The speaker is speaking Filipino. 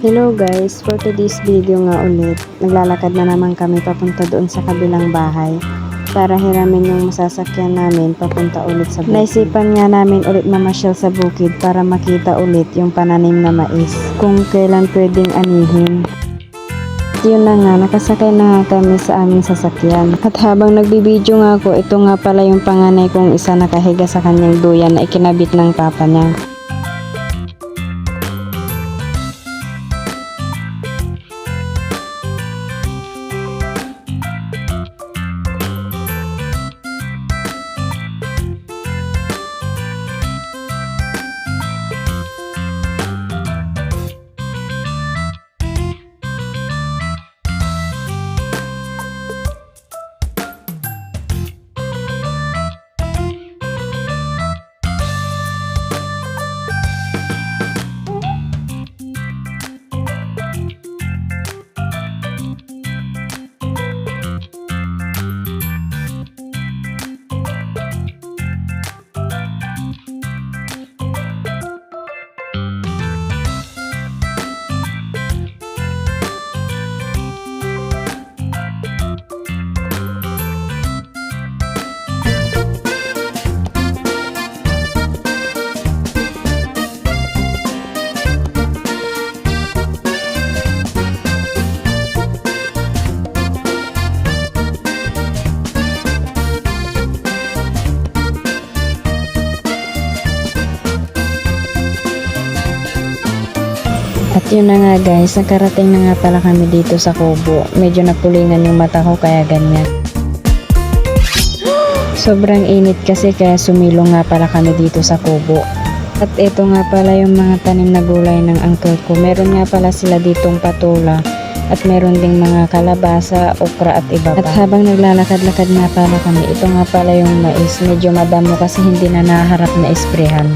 Hello guys, for today's video nga ulit, naglalakad na naman kami papunta doon sa kabilang bahay para hiramin yung masasakyan namin papunta ulit sa bukid. Naisipan nga namin ulit mamasyal sa bukid para makita ulit yung pananim na mais kung kailan pwedeng anihin. Yun na nga, nakasakay na nga kami sa aming sasakyan. At habang nagbibideo nga ako, ito nga pala yung panganay kong isa nakahiga sa kanyang duyan na ikinabit ng papa niya. At yun na nga guys, nakarating na nga pala kami dito sa kubo. Medyo napulingan yung mata ko kaya ganyan. Sobrang init kasi kaya sumilong nga pala kami dito sa kubo. At ito nga pala yung mga tanim na gulay ng uncle ko. Meron nga pala sila ditong patula. At meron ding mga kalabasa, okra at iba pa. At habang naglalakad-lakad nga pala kami, ito nga pala yung mais. Medyo madamo kasi hindi na naharap na isprehan.